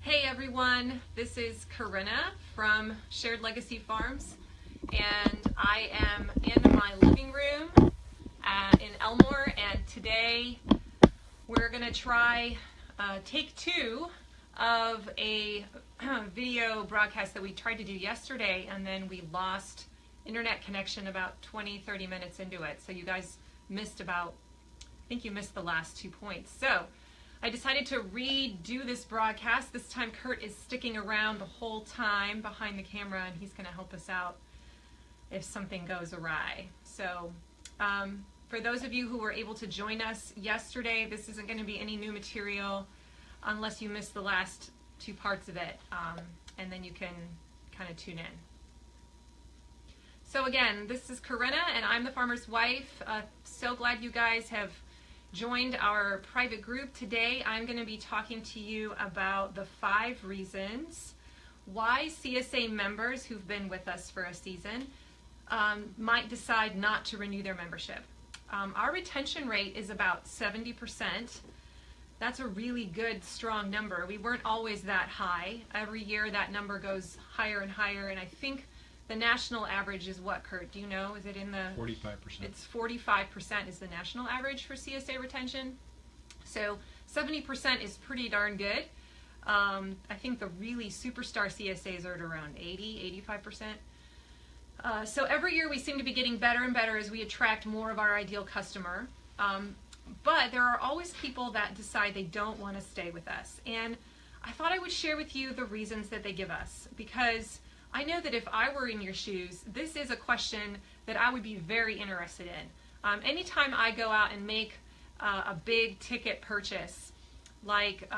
Hey everyone, this is Corinna from Shared Legacy Farms, and I am in my living room in Elmore, and today we're going to try take two of a video broadcast that we tried to do yesterday, and then we lost internet connection about 20-30 minutes into it, so you guys missed I think you missed the last 2 points. So I decided to redo this broadcast. This time Kurt is sticking around the whole time behind the camera, and he's going to help us out if something goes awry. So for those of you who were able to join us yesterday, this isn't going to be any new material unless you missed the last 2 parts of it, and then you can kind of tune in. So again, this is Corinna, and I'm the farmer's wife. So glad you guys have joined our private group. Today I'm going to be talking to you about the 5 reasons why CSA members who've been with us for a season might decide not to renew their membership. Our retention rate is about 70%. That's a really good, strong number. We weren't always that high. Every year that number goes higher and higher, and I think the national average is what, Kurt? Do you know? Is it in the 45%? It's 45% is the national average for CSA retention. So 70% is pretty darn good. I think the really superstar CSAs are at around 80-85%. So every year we seem to be getting better and better as we attract more of our ideal customer. But there are always people that decide they don't want to stay with us. And I thought I would share with you the reasons that they give us, because I know that if I were in your shoes, this is a question that I would be very interested in. Anytime I go out and make a big ticket purchase, like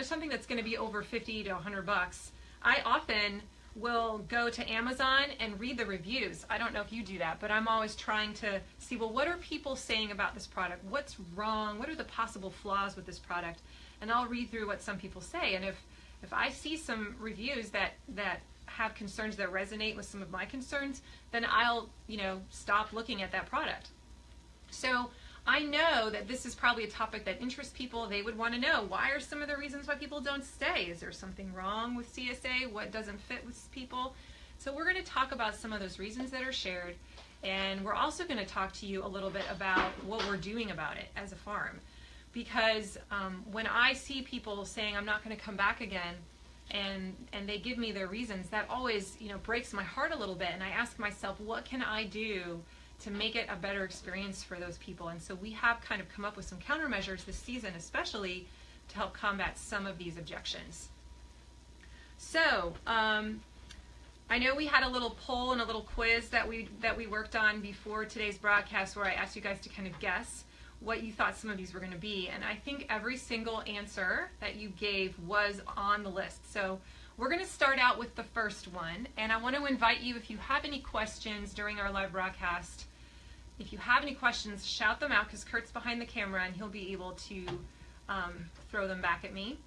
something that's going to be over 50 to 100 bucks, I often will go to Amazon and read the reviews. I don't know if you do that, but I'm always trying to see, well, what are people saying about this product? What's wrong? What are the possible flaws with this product? And I'll read through what some people say. And if I see some reviews that have concerns that resonate with some of my concerns, then I'll stop looking at that product. So I know that this is probably a topic that interests people. They would want to know, why are some of the reasons why people don't stay? Is there something wrong with CSA? What doesn't fit with people? So we're going to talk about some of those reasons that are shared, and we're also going to talk to you a little bit about what we're doing about it as a farm. Because when I see people saying, I'm not going to come back again, and they give me their reasons, that always breaks my heart a little bit, and I ask myself, what can I do to make it a better experience for those people? And so we have kind of come up with some countermeasures this season, especially to help combat some of these objections. So I know we had a little poll and a little quiz that we worked on before today's broadcast, where I asked you guys to kind of guess what you thought some of these were going to be, and I think every single answer that you gave was on the list. So we're going to start out with the first one, and I want to invite you, if you have any questions during our live broadcast, if you have any questions, shout them out, because Kurt's behind the camera and he'll be able to throw them back at me.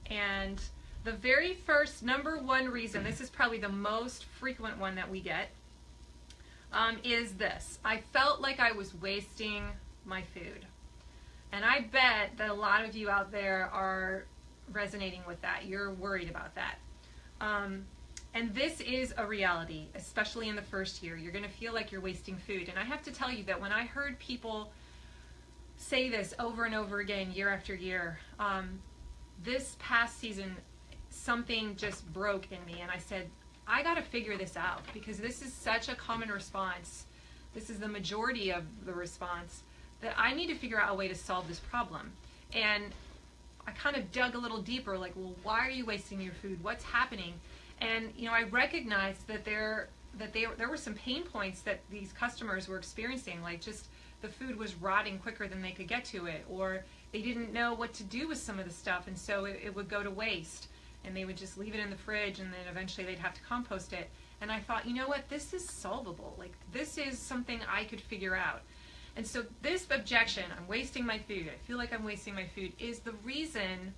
And the very first, number 1 reason, this is probably the most frequent one that we get, is this: I felt like I was wasting my food. And I bet that a lot of you out there are resonating with that. You're worried about that. And this is a reality, especially in the first year. You're going to feel like you're wasting food. And I have to tell you that when I heard people say this over and over again, year after year, this past season, something just broke in me. And I said, I got to figure this out, because this is such a common response. This is the majority of the response, that I need to figure out a way to solve this problem. And I kind of dug a little deeper, like, well, why are you wasting your food? What's happening? And I recognized that there were some pain points that these customers were experiencing, like just the food was rotting quicker than they could get to it, or they didn't know what to do with some of the stuff, and so it would go to waste, and they would just leave it in the fridge, and then eventually they'd have to compost it. And I thought, you know what, this is solvable. Like, this is something I could figure out. And so this objection, I'm wasting my food, I feel like I'm wasting my food, is the reason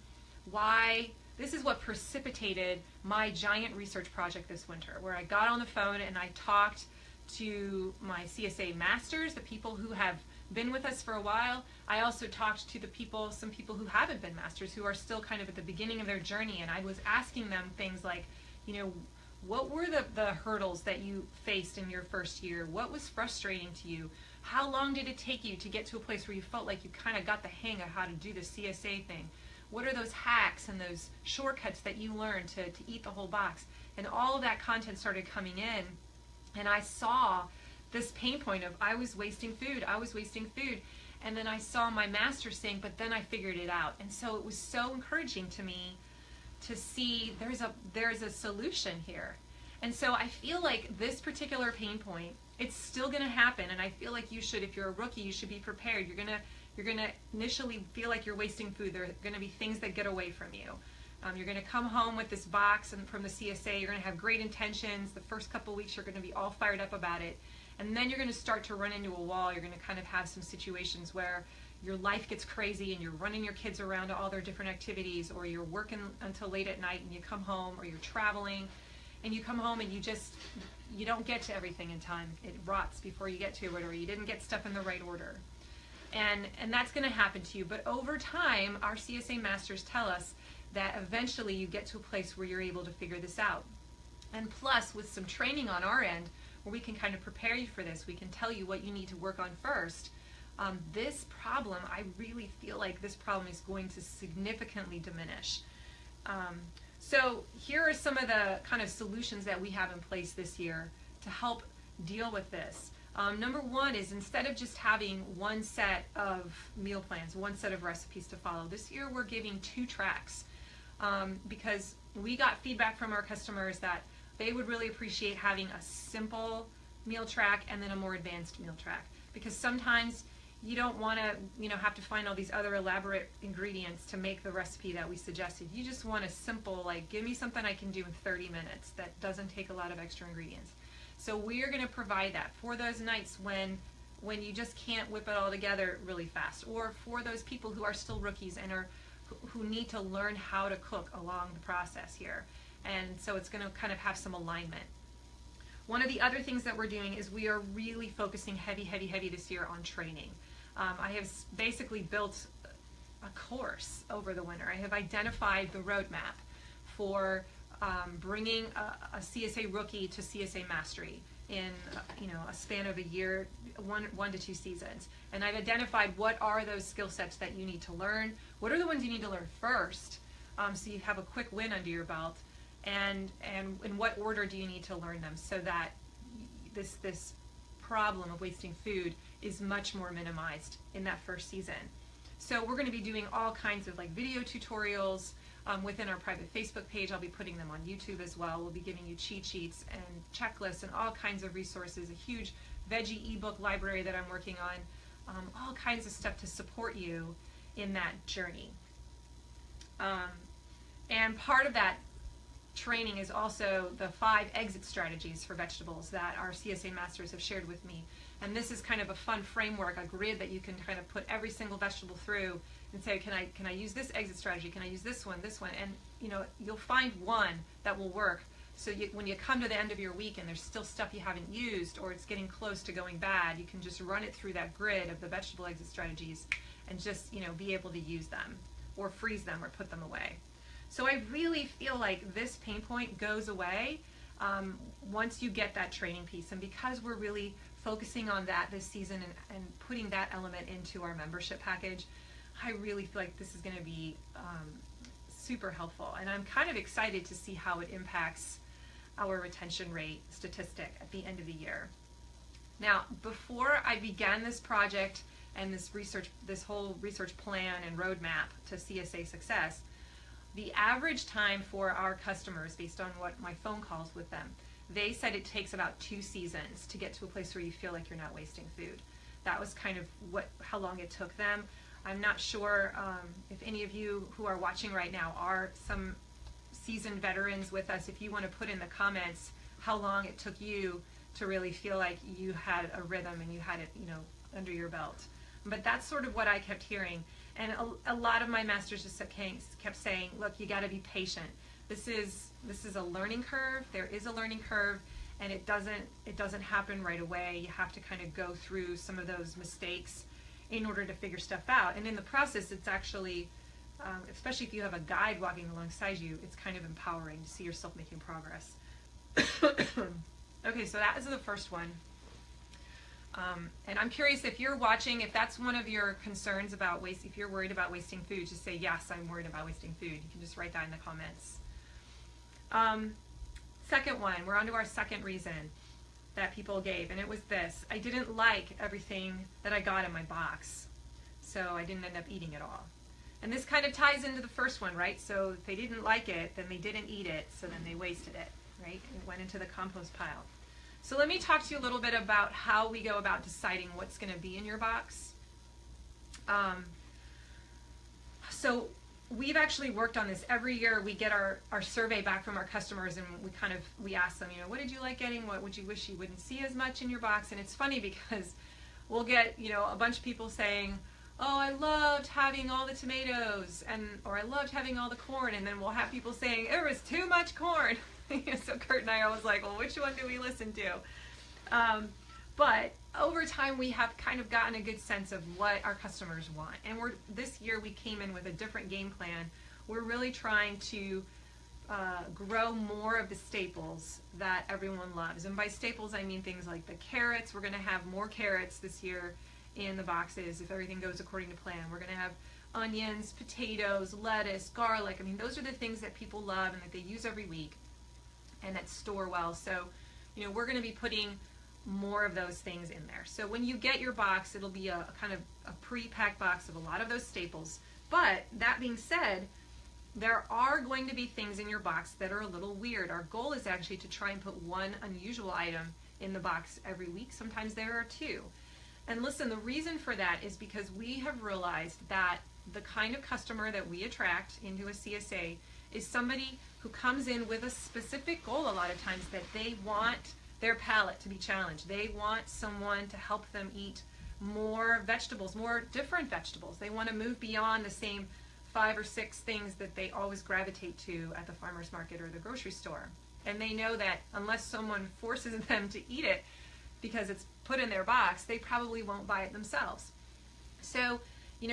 why, this is what precipitated my giant research project this winter, where I got on the phone and I talked to my CSA masters, the people who have been with us for a while. I also talked to some people who haven't been masters, who are still kind of at the beginning of their journey, and I was asking them things like, what were the hurdles that you faced in your first year? What was frustrating to you? How long did it take you to get to a place where you felt like you kind of got the hang of how to do the CSA thing? What are those hacks and those shortcuts that you learned to eat the whole box? And all of that content started coming in, and I saw this pain point of I was wasting food. And then I saw my master saying, but then I figured it out. And so it was so encouraging to me to see there's a solution here. And so I feel like this particular pain point, it's still going to happen, and I feel like you should, if you're a rookie, you should be prepared. You're gonna initially feel like you're wasting food. There are going to be things that get away from you. You're going to come home with this box and from the CSA. You're going to have great intentions. The first couple weeks you're going to be all fired up about it, and then you're going to start to run into a wall. You're going to kind of have some situations where your life gets crazy and you're running your kids around to all their different activities, or you're working until late at night and you come home, or you're traveling and you come home and you don't get to everything in time. It rots before you get to it, or you didn't get stuff in the right order. And that's going to happen to you. But over time, our CSA masters tell us that eventually you get to a place where you're able to figure this out. And plus, with some training on our end, where we can kind of prepare you for this, we can tell you what you need to work on first. This problem, I really feel like this problem is going to significantly diminish. So here are some of the kind of solutions that we have in place this year to help deal with this. Number one is, instead of just having one set of meal plans, one set of recipes to follow, this year we're giving 2 tracks, because we got feedback from our customers that they would really appreciate having a simple meal track and then a more advanced meal track, because sometimes you don't want to have to find all these other elaborate ingredients to make the recipe that we suggested. You just want a simple, like, give me something I can do in 30 minutes that doesn't take a lot of extra ingredients. So we're going to provide that for those nights when you just can't whip it all together really fast, or for those people who are still rookies and who need to learn how to cook along the process here. And so it's going to kind of have some alignment. One of the other things that we're doing is we are really focusing heavy this year on training. I have basically built a course over the winter. I have identified the roadmap for bringing a CSA rookie to CSA mastery in a span of a year, one to 2 seasons. And I've identified what are those skill sets that you need to learn. What are the ones you need to learn first, so you have a quick win under your belt, and in what order do you need to learn them, so that this problem of wasting food is much more minimized in that first season. So we're going to be doing all kinds of video tutorials within our private Facebook page. I'll be putting them on YouTube as well. We'll be giving you cheat sheets and checklists and all kinds of resources, a huge veggie ebook library that I'm working on, all kinds of stuff to support you in that journey. And part of that training is also the 5 exit strategies for vegetables that our CSA masters have shared with me. And this is kind of a fun framework, a grid that you can kind of put every single vegetable through and say, can I use this exit strategy? Can I use this one? And you'll find one that will work. So when you come to the end of your week and there's still stuff you haven't used, or it's getting close to going bad, you can just run it through that grid of the vegetable exit strategies and just be able to use them, or freeze them, or put them away. So I really feel like this pain point goes away once you get that training piece. And because we're really focusing on that this season and putting that element into our membership package, I really feel like this is going to be super helpful. And I'm kind of excited to see how it impacts our retention rate statistic at the end of the year. Now, before I began this project and this whole research plan and roadmap to CSA success, the average time for our customers, based on what my phone calls with them, they said it takes about 2 seasons to get to a place where you feel like you're not wasting food. That was kind of how long it took them. I'm not sure if any of you who are watching right now are some seasoned veterans with us. If you want to put in the comments how long it took you to really feel like you had a rhythm and you had it, under your belt. But that's sort of what I kept hearing. And a lot of my masters just kept saying, look, you got to be patient. This is a learning curve. There is a learning curve, and it doesn't happen right away. You have to kind of go through some of those mistakes in order to figure stuff out. And in the process, it's actually, especially if you have a guide walking alongside you, it's kind of empowering to see yourself making progress. Okay, so that is the first one. And I'm curious if you're watching, if that's one of your concerns about waste, if you're worried about wasting food, just say, yes, I'm worried about wasting food. You can just write that in the comments. Second one, we're on to our second reason that people gave, and it was this: I didn't like everything that I got in my box, so I didn't end up eating it all. And this kind of ties into the first one, right? So if they didn't like it, then they didn't eat it, so then they wasted it, right? It went into the compost pile. So let me talk to you a little bit about how we go about deciding what's going to be in your box. So we've actually worked on this. Every year we get our survey back from our customers, and we ask them, what did you like getting? What would you wish you wouldn't see as much in your box? And it's funny because we'll get, a bunch of people saying, oh, I loved having all the tomatoes, or I loved having all the corn, and then we'll have people saying, there was too much corn. So Kurt and I are always like, well, which one do we listen to? But over time, we have kind of gotten a good sense of what our customers want. And this year, we came in with a different game plan. We're really trying to grow more of the staples that everyone loves. And by staples, I mean things like the carrots. We're going to have more carrots this year in the boxes if everything goes according to plan. We're going to have onions, potatoes, lettuce, garlic. I mean, those are the things that people love and that they use every week and that store well. So, we're going to be putting more of those things in there. So when you get your box, it'll be a kind of a pre-packed box of a lot of those staples. But that being said, there are going to be things in your box that are a little weird. Our goal is actually to try and put one unusual item in the box every week. Sometimes there are two. And listen, the reason for that is because we have realized that the kind of customer that we attract into a CSA is somebody who comes in with a specific goal a lot of times, that they want their palate to be challenged. They want someone to help them eat more vegetables, more different vegetables. They want to move beyond the same 5 or 6 things that they always gravitate to at the farmer's market or the grocery store. And they know that unless someone forces them to eat it because it's put in their box, they probably won't buy it themselves. So,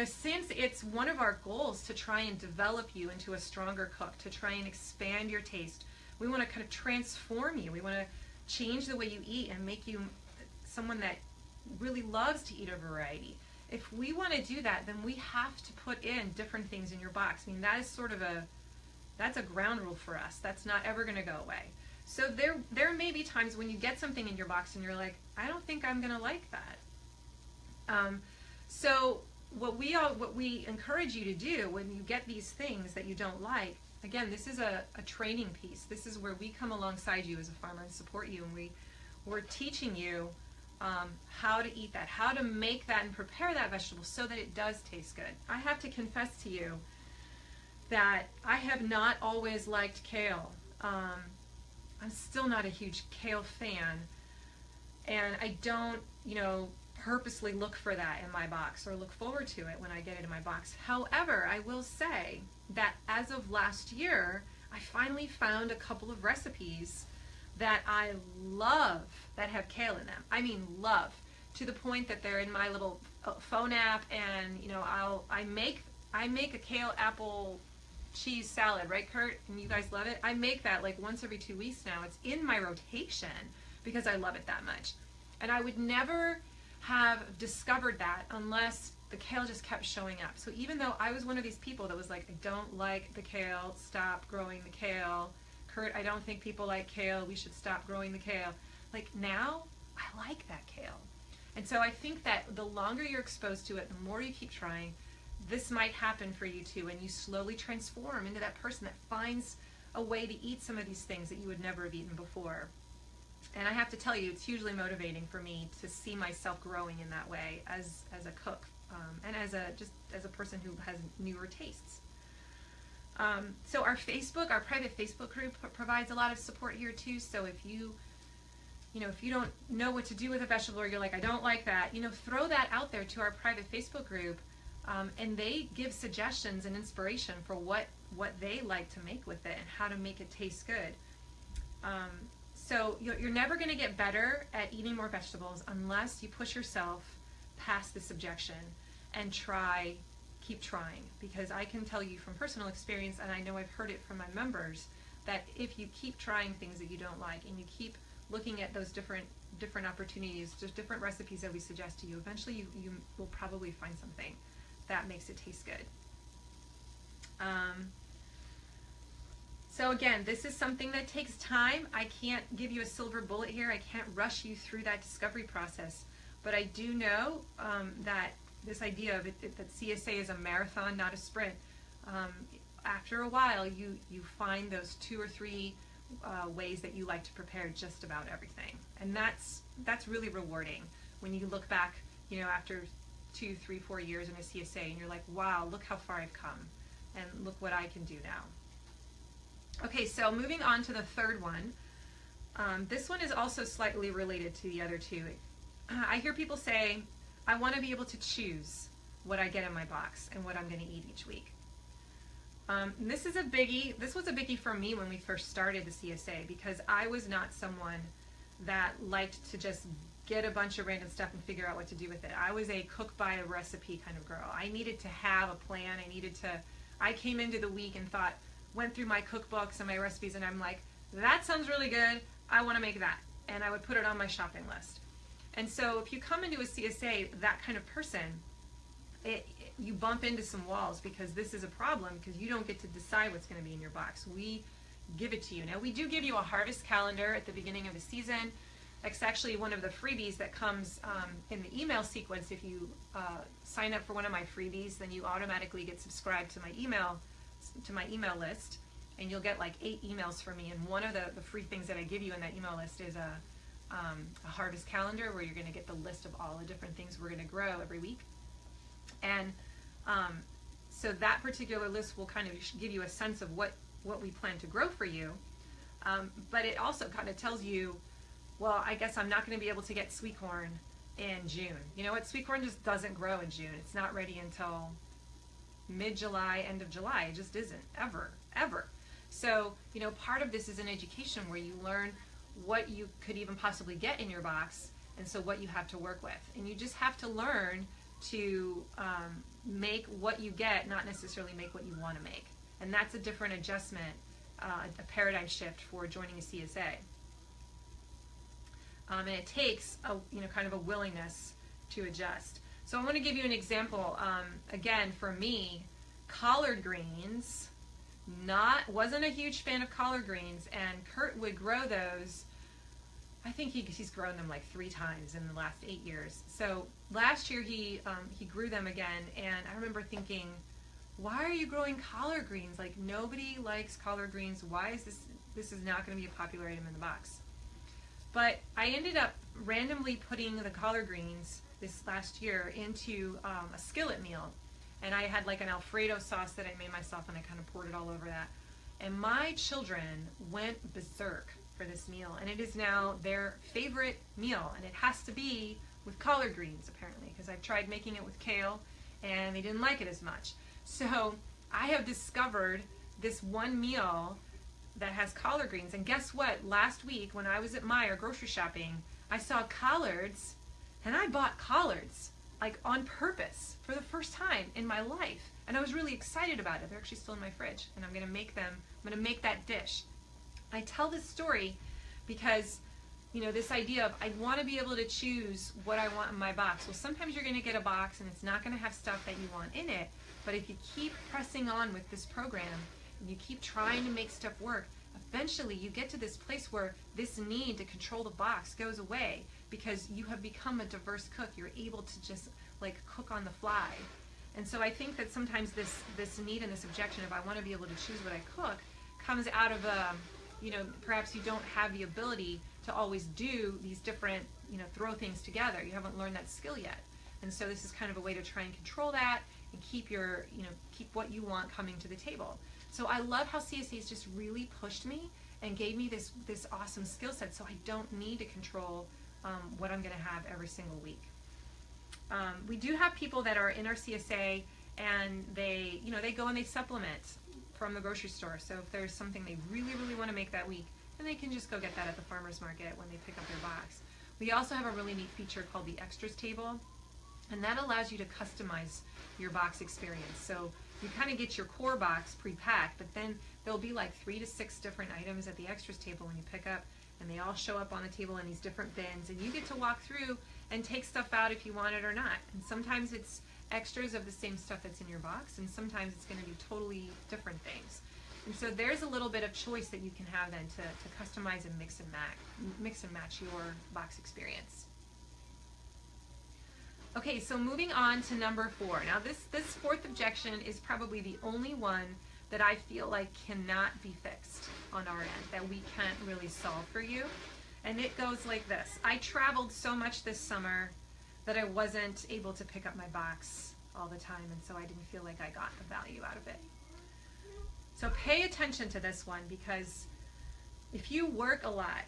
since it's one of our goals to try and develop you into a stronger cook, to try and expand your taste, we want to kind of transform you. We want to change the way you eat and make you someone that really loves to eat a variety. If we want to do that, then we have to put in different things in your box. I mean, that is that's a ground rule for us. That's not ever going to go away. So there may be times when you get something in your box and you're like, I don't think I'm going to like that. So what we encourage you to do when you get these things that you don't like, again, this is a training piece. This is where we come alongside you as a farmer and support you, and we're teaching you how to eat that, how to make that and prepare that vegetable so that it does taste good. I have to confess to you that I have not always liked kale. I'm still not a huge kale fan, and I don't, purposely look for that in my box or look forward to it when I get it in my box. However, I will say that as of last year, I finally found a couple of recipes that I love that have kale in them. I mean, love, to the point that they're in my little phone app, and I make a kale apple cheese salad, right, Kurt? And you guys love it. I make that like once every 2 weeks now. It's in my rotation because I love it that much. And I would never have discovered that unless the kale just kept showing up. So even though I was one of these people that was like, I don't like the kale, stop growing the kale. Kurt, I don't think people like kale, we should stop growing the kale. Like, now I like that kale. And so I think that the longer you're exposed to it, the more you keep trying, this might happen for you too, and you slowly transform into that person that finds a way to eat some of these things that you would never have eaten before. And I have to tell you, it's hugely motivating for me to see myself growing in that way as a cook, and as a person who has newer tastes. So our private Facebook group provides a lot of support here too. So if you don't know what to do with a vegetable, or you're like, I don't like that, throw that out there to our private Facebook group, and they give suggestions and inspiration for what they like to make with it and how to make it taste good. So you're never going to get better at eating more vegetables unless you push yourself past this objection. and keep trying, because I can tell you from personal experience, and I know I've heard it from my members, that if you keep trying things that you don't like and you keep looking at those different opportunities, just different recipes that we suggest to you, eventually you will probably find something that makes it taste good. So again, this is something that takes time. I can't give you a silver bullet here. I can't rush you through that discovery process. But I do know that this idea of that CSA is a marathon, not a sprint. After a while, you find those 2 or 3 ways that you like to prepare just about everything. And that's really rewarding when you look back, after 2, 3, 4 years in a CSA, and you're like, wow, look how far I've come, and look what I can do now. Okay, so moving on to the third one. This one is also slightly related to the other two. I hear people say, I want to be able to choose what I get in my box and what I'm going to eat each week. This is a biggie. This was a biggie for me when we first started the CSA, because I was not someone that liked to just get a bunch of random stuff and figure out what to do with it. I was a cook by a recipe kind of girl. I needed to have a plan. I came into the week and went through my cookbooks and my recipes, and I'm like, that sounds really good. I want to make that. And I would put it on my shopping list. And so if you come into a CSA, that kind of person, you bump into some walls, because this is a problem, because you don't get to decide what's going to be in your box. We give it to you. Now, we do give you a harvest calendar at the beginning of the season. That's actually one of the freebies that comes in the email sequence. If you sign up for one of my freebies, then you automatically get subscribed to my email list, and you'll get like 8 emails from me. And one of the free things that I give you in that email list is a harvest calendar, where you're going to get the list of all the different things we're going to grow every week. And so that particular list will kind of give you a sense of what we plan to grow for you. But it also kind of tells you, well, I guess I'm not going to be able to get sweet corn in June. You know what? Sweet corn just doesn't grow in June. It's not ready until mid-July, end of July. It just isn't, ever. So, part of this is an education where you learn what you could even possibly get in your box, and so what you have to work with. And you just have to learn to make what you get, not necessarily make what you want to make. And that's a different adjustment, a paradigm shift for joining a CSA. And it takes kind of a willingness to adjust. So I want to give you an example. Again, for me, collard greens, wasn't a huge fan of collard greens, and Kurt would grow those. I think he's grown them like 3 times in the last 8 years. So last year he grew them again, and I remember thinking, why are you growing collard greens? Like, nobody likes collard greens. Why is this is not going to be a popular item in the box? But I ended up randomly putting the collard greens this last year into a skillet meal. And I had like an Alfredo sauce that I made myself, and I kind of poured it all over that. And my children went berserk for this meal, and it is now their favorite meal. And it has to be with collard greens, apparently, because I've tried making it with kale, and they didn't like it as much. So I have discovered this one meal that has collard greens. And guess what? Last week when I was at Meijer grocery shopping, I saw collards, and I bought collards, like on purpose, for the first time in my life. And I was really excited about it. They're actually still in my fridge, and I'm going to make that dish. I tell this story because, this idea of I want to be able to choose what I want in my box. Well, sometimes you're going to get a box and it's not going to have stuff that you want in it. But if you keep pressing on with this program and you keep trying to make stuff work, eventually you get to this place where this need to control the box goes away, because you have become a diverse cook. You're able to just like cook on the fly. And so I think that sometimes this need and this objection of I want to be able to choose what I cook comes out of perhaps you don't have the ability to always do these different, throw things together. You haven't learned that skill yet. And so this is kind of a way to try and control that and keep keep what you want coming to the table. So I love how CSA's just really pushed me and gave me this awesome skill set, so I don't need to control what I'm going to have every single week. We do have people that are in our CSA, and they go and they supplement from the grocery store. So if there's something they really, really want to make that week, then they can just go get that at the farmer's market when they pick up their box. We also have a really neat feature called the extras table. And that allows you to customize your box experience. So you kind of get your core box pre-packed, but then there'll be like 3 to 6 different items at the extras table when you pick up, and they all show up on the table in these different bins, and you get to walk through and take stuff out if you want it or not. And sometimes it's extras of the same stuff that's in your box, and sometimes it's going to be totally different things. And so there's a little bit of choice that you can have then to customize and mix and match your box experience. Okay, so moving on to number 4. Now this fourth objection is probably the only one that I feel like cannot be fixed on our end, that we can't really solve for you. And it goes like this. I traveled so much this summer that I wasn't able to pick up my box all the time, and so I didn't feel like I got the value out of it. So pay attention to this one, because if you work a lot,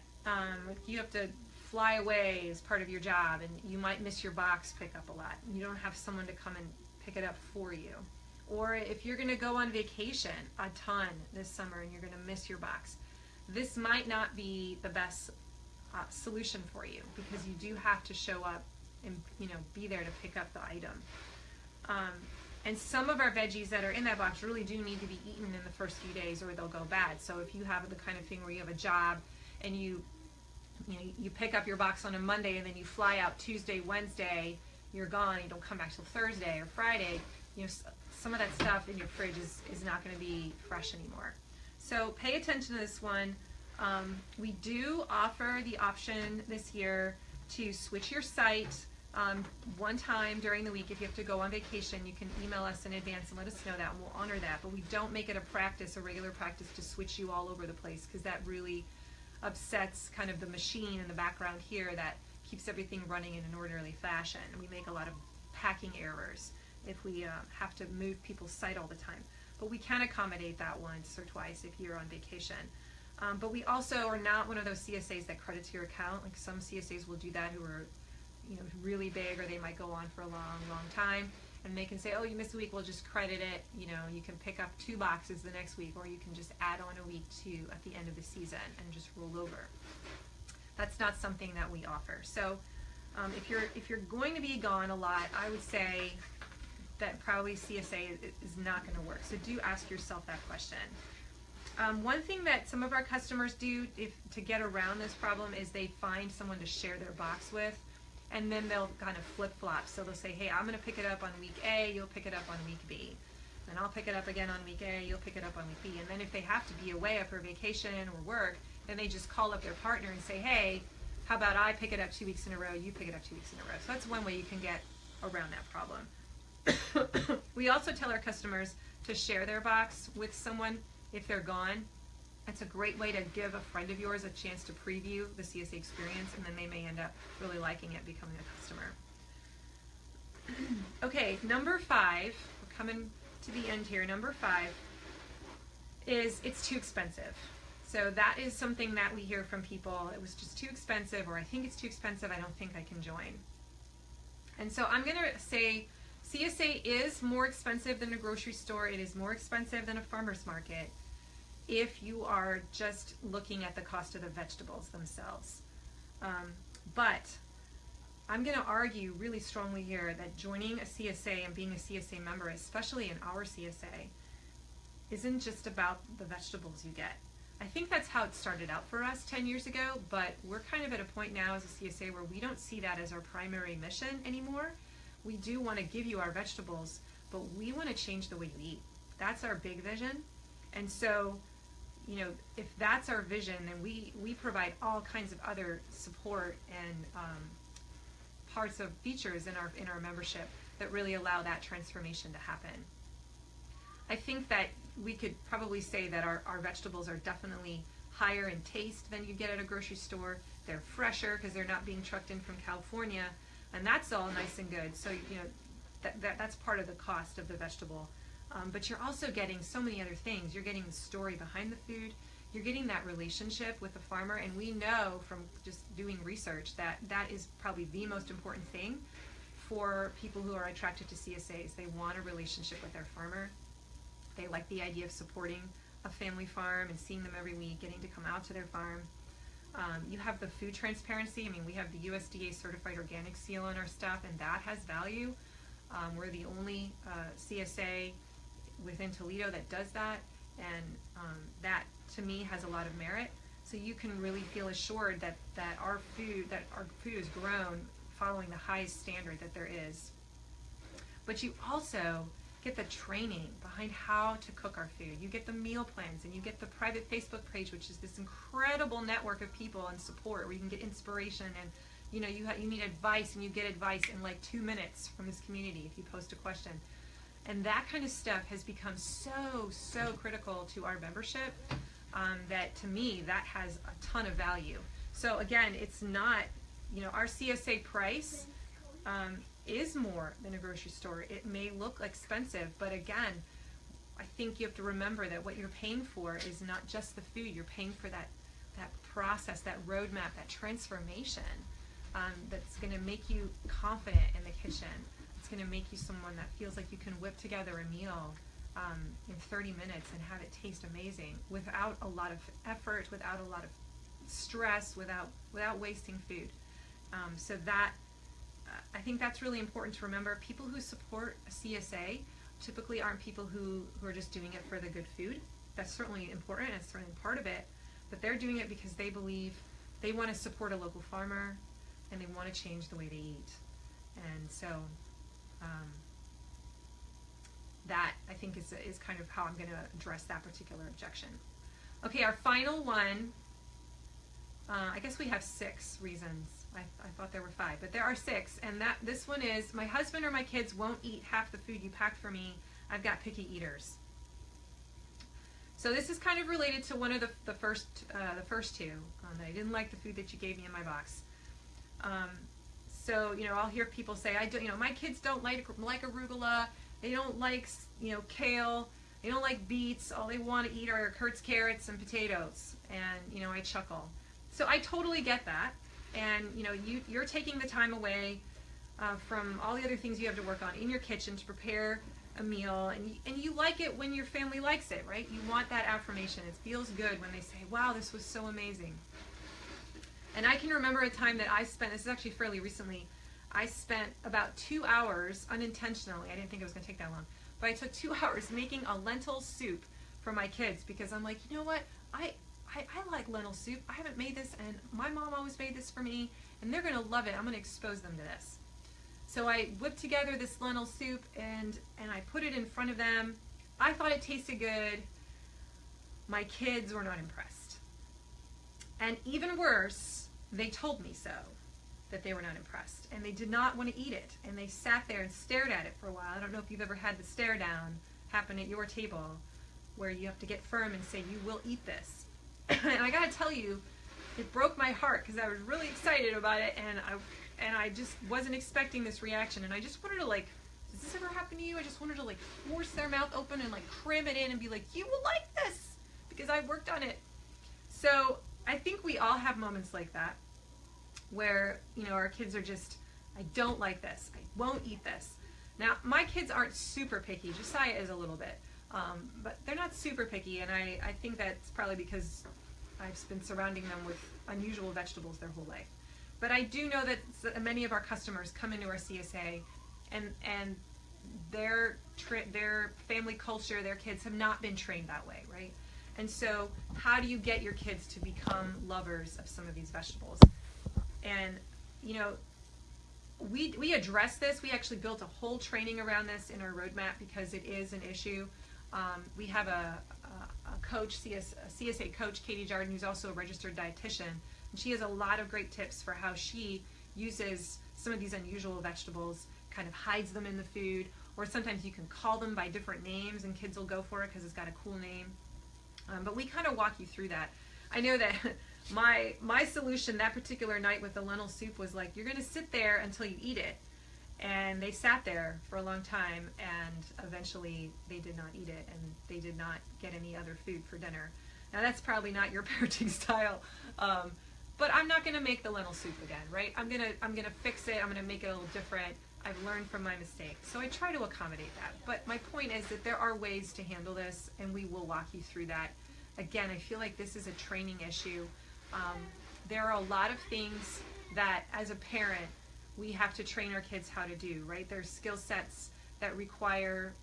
you have to fly away as part of your job, and you might miss your box pickup a lot. You don't have someone to come and pick it up for you. Or if you're going to go on vacation a ton this summer and you're going to miss your box, this might not be the best solution for you, because you do have to show up and be there to pick up the item. And some of our veggies that are in that box really do need to be eaten in the first few days, or they'll go bad. So if you have the kind of thing where you have a job and you pick up your box on a Monday and then you fly out Tuesday, Wednesday, you're gone, you don't come back till Thursday or Friday, some of that stuff in your fridge is not going to be fresh anymore. So pay attention to this one. We do offer the option this year to switch your site one time during the week. If you have to go on vacation, you can email us in advance and let us know that, and we'll honor that. But we don't make it a regular practice to switch you all over the place, because that really upsets kind of the machine in the background here that keeps everything running in an orderly fashion. We make a lot of packing errors if we have to move people's site all the time. But we can accommodate that once or twice if you're on vacation. But we also are not one of those CSAs that credits your account. Like some CSAs will do that who are really big, or they might go on for a long time, and they can say, oh, you missed a week, we'll just credit it. You can pick up 2 boxes the next week, or you can just add on a week at the end of the season and just roll over. That's not something that we offer. So if you're going to be gone a lot, I would say that probably CSA is not going to work. So do ask yourself that question. One thing that some of our customers do to get around this problem is they find someone to share their box with, and then they'll kind of flip-flop. So they'll say, hey, I'm going to pick it up on week A, you'll pick it up on week B. And I'll pick it up again on week A, you'll pick it up on week B. And then if they have to be away for vacation or work, then they just call up their partner and say, hey, how about I pick it up 2 weeks in a row, you pick it up 2 weeks in a row. So that's one way you can get around that problem. We also tell our customers to share their box with someone if they're gone. It's a great way to give a friend of yours a chance to preview the CSA experience, and then they may end up really liking it, becoming a customer. Okay, number 5, we're coming to the end here. Number 5 is it's too expensive. So that is something that we hear from people. It was just too expensive, or I think it's too expensive, I don't think I can join. And so I'm going to say CSA is more expensive than a grocery store. It is more expensive than a farmer's market if you are just looking at the cost of the vegetables themselves. But I'm going to argue really strongly here that joining a CSA and being a CSA member, especially in our CSA, isn't just about the vegetables you get. I think that's how it started out for us 10 years ago, but we're kind of at a point now as a CSA where we don't see that as our primary mission anymore. We do want to give you our vegetables, but we want to change the way you eat. That's our big vision. And so, if that's our vision, then we provide all kinds of other support and parts of features in our membership that really allow that transformation to happen. I think that we could probably say that our vegetables are definitely higher in taste than you get at a grocery store. They're fresher because they're not being trucked in from California, and that's all nice and good. So that's part of the cost of the vegetable. But you're also getting so many other things. You're getting the story behind the food. You're getting that relationship with the farmer, and we know from just doing research that that is probably the most important thing for people who are attracted to CSAs. They want a relationship with their farmer. They like the idea of supporting a family farm and seeing them every week, getting to come out to their farm. You have the food transparency. I mean, we have the USDA certified organic seal on our stuff, and that has value. We're the only CSA within Toledo that does that, and that to me has a lot of merit. So you can really feel assured that our food is grown following the highest standard that there is. But you also get the training behind how to cook our food. You get the meal plans, and you get the private Facebook page, which is this incredible network of people and support where you can get inspiration, and you need advice, and you get advice in like 2 minutes from this community if you post a question. And that kind of stuff has become so critical to our membership, that to me that has a ton of value. So again, it's not, our CSA price is more than a grocery store. It may look expensive, but again, I think you have to remember that what you're paying for is not just the food. You're paying for that process, that roadmap, that transformation that's going to make you confident in the kitchen. It's going to make you someone that feels like you can whip together a meal in 30 minutes and have it taste amazing without a lot of effort, without a lot of stress, without wasting food. So that I think that's really important to remember. People who support a CSA typically aren't people who are just doing it for the good food. That's certainly important, it's certainly part of it, but they're doing it because they believe they want to support a local farmer and they want to change the way they eat. And so that I think is kind of how I'm going to address that particular objection. Okay, our final one, I guess we have 6 reasons. I thought there were 5, but there are 6, and this one is, my husband or my kids won't eat half the food you packed for me. I've got picky eaters. So this is kind of related to one of the first 2, that I didn't like the food that you gave me in my box. So I'll hear people say, my kids don't like arugula. They don't like kale. They don't like beets. All they want to eat are Kurtz carrots and potatoes. And I chuckle. So I totally get that. And you're taking the time away from all the other things you have to work on in your kitchen to prepare a meal, and you like it when your family likes it, right? You want that affirmation. It feels good when they say, wow, this was so amazing. And I can remember a time that I spent, this is actually fairly recently, I spent about 2 hours unintentionally, I didn't think it was going to take that long, but I took 2 hours making a lentil soup for my kids, because I'm like, you know what, I like lentil soup. I haven't made this, and my mom always made this for me, and they're going to love it. I'm going to expose them to this. So I whipped together this lentil soup, and I put it in front of them. I thought it tasted good. My kids were not impressed. And even worse, they told me so, that they were not impressed, and they did not want to eat it. And they sat there and stared at it for a while. I don't know if you've ever had the stare down happen at your table, where you have to get firm and say, you will eat this. And I gotta tell you, it broke my heart, because I was really excited about it, and I just wasn't expecting this reaction, and I just wanted to, like, does this ever happen to you? I just wanted to, like, force their mouth open and, like, cram it in and be like, you will like this, because I worked on it. So I think we all have moments like that, where our kids are just, I don't like this, I won't eat this. Now my kids aren't super picky. Josiah is a little bit. But they're not super picky, and I think that's probably because I've been surrounding them with unusual vegetables their whole life. But I do know that many of our customers come into our CSA, and their family culture, their kids have not been trained that way, right? And so how do you get your kids to become lovers of some of these vegetables? And we address this. We actually built a whole training around this in our roadmap, because it is an issue. We have a coach, CSA coach, Katie Jardin, who's also a registered dietitian, and she has a lot of great tips for how she uses some of these unusual vegetables, kind of hides them in the food, or sometimes you can call them by different names and kids will go for it because it's got a cool name. But we kind of walk you through that. I know that my solution that particular night with the lentil soup was like, you're going to sit there until you eat it. And they sat there for a long time, and eventually they did not eat it, and they did not get any other food for dinner. Now that's probably not your parenting style, but I'm not going to make the lentil soup again, right? I'm gonna fix it. I'm gonna make it a little different. I've learned from my mistakes, so I try to accommodate that. But my point is that there are ways to handle this, and we will walk you through that. Again, I feel like this is a training issue. there are a lot of things that as a parent we have to train our kids how to do, right? There's skill sets that require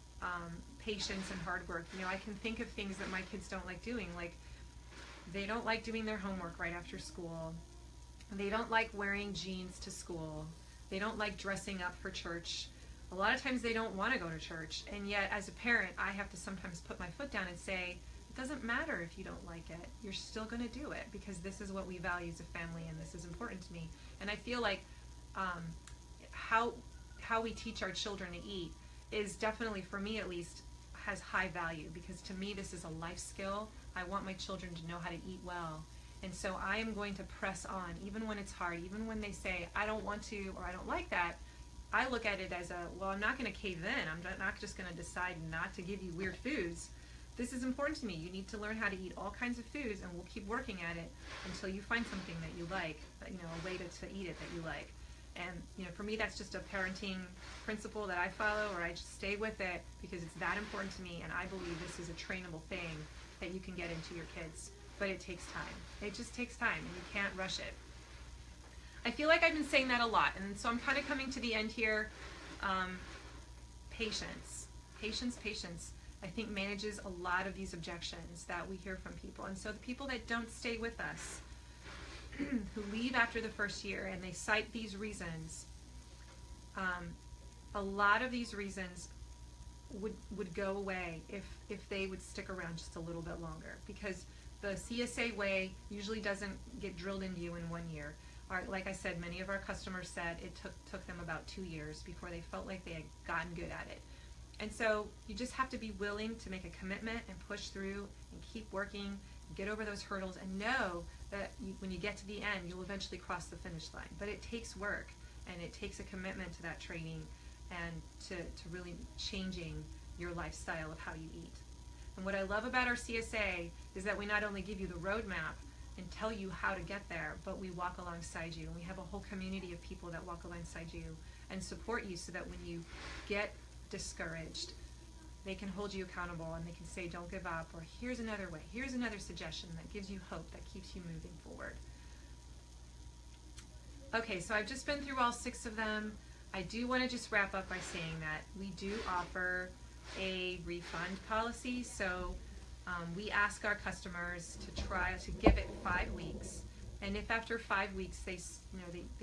patience and hard work. You know, I can think of things that my kids don't like doing, like they don't like doing their homework right after school. They don't like wearing jeans to school. They don't like dressing up for church. A lot of times they don't want to go to church, and yet as a parent I have to sometimes put my foot down and say, it doesn't matter if you don't like it. You're still going to do it because this is what we value as a family and this is important to me. And I feel like how we teach our children to eat is definitely, for me at least, has high value, because to me this is a life skill. I want my children to know how to eat well. And so I am going to press on, even when it's hard, even when they say, I don't want to, or I don't like that. I look at it as well, I'm not going to cave in. I'm not just going to decide not to give you weird foods. This is important to me. You need to learn how to eat all kinds of foods, and we'll keep working at it until you find something that you like, a way to eat it that you like. And for me, that's just a parenting principle that I follow, or I just stay with it because it's that important to me, and I believe this is a trainable thing that you can get into your kids. But it takes time. It just takes time, and you can't rush it. I feel like I've been saying that a lot, and so I'm kind of coming to the end here. Patience. Patience, I think manages a lot of these objections that we hear from people. And so the people that don't stay with us, who leave after the first year, and they cite these reasons, a lot of these reasons would go away if they would stick around just a little bit longer, because the CSA way usually doesn't get drilled into you in 1 year. Like I said, many of our customers said it took them about 2 years before they felt like they had gotten good at it. And so you just have to be willing to make a commitment and push through and keep working, get over those hurdles, and know that when you get to the end, you'll eventually cross the finish line. But it takes work, and it takes a commitment to that training and to really changing your lifestyle of how you eat. And what I love about our CSA is that we not only give you the roadmap and tell you how to get there, but we walk alongside you. And we have a whole community of people that walk alongside you and support you, so that when you get discouraged, they can hold you accountable and they can say, don't give up, or here's another way, here's another suggestion that gives you hope, that keeps you moving forward. Okay, so I've just been through all 6 of them. I do want to just wrap up by saying that we do offer a refund policy. So we ask our customers to try to give it 5 weeks, and if after 5 weeks they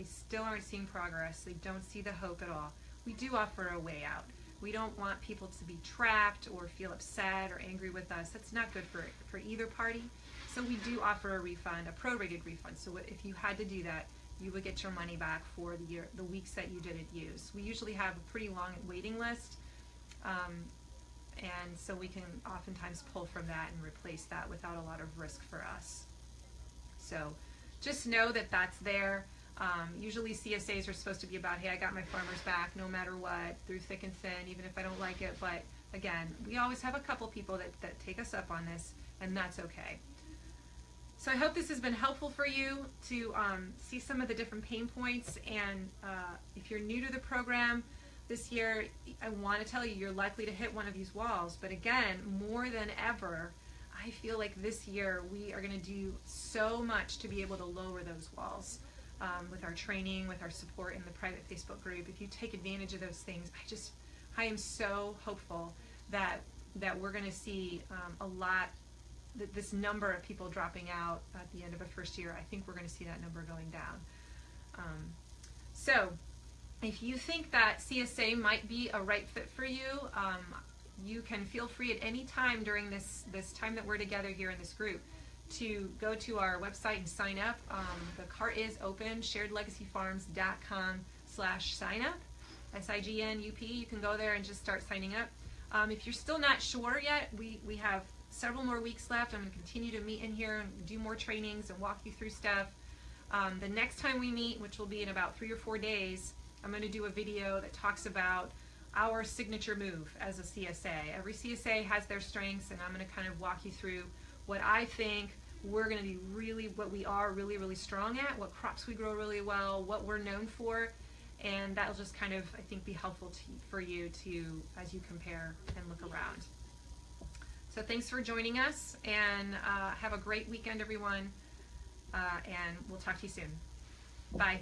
still aren't seeing progress, they don't see the hope at all, we do offer a way out. We don't want people to be trapped or feel upset or angry with us. That's not good for either party. So we do offer a refund, a prorated refund. So if you had to do that, you would get your money back for the weeks that you didn't use. We usually have a pretty long waiting list, and so we can oftentimes pull from that and replace that without a lot of risk for us. So just know that that's there. Usually CSAs are supposed to be about, hey, I got my farmer's back no matter what, through thick and thin, even if I don't like it. But again, we always have a couple people that take us up on this, and that's okay. So I hope this has been helpful for you to see some of the different pain points. And if you're new to the program this year, I want to tell you, you're likely to hit one of these walls. But again, more than ever, I feel like this year we are going to do so much to be able to lower those walls. With our training, with our support in the private Facebook group. If you take advantage of those things, I am so hopeful that we're going to see this number of people dropping out at the end of a first year. I think we're going to see that number going down. So if you think that CSA might be a right fit for you, you can feel free at any time during this time that we're together here in this group to go to our website and sign up. The cart is open, sharedlegacyfarms.com/signup, SIGNUP. You can go there and just start signing up. If you're still not sure yet, we have several more weeks left. I'm going to continue to meet in here and do more trainings and walk you through stuff. The next time we meet, which will be in about 3 or 4 days, I'm going to do a video that talks about our signature move as a CSA. Every CSA has their strengths, and I'm going to kind of walk you through what I think we're going to be what we are really strong at, what crops we grow really well, what we're known for, and that'll just kind of, I think, be helpful for you as you compare and look around. So thanks for joining us, and have a great weekend, everyone. and we'll talk to you soon. Bye.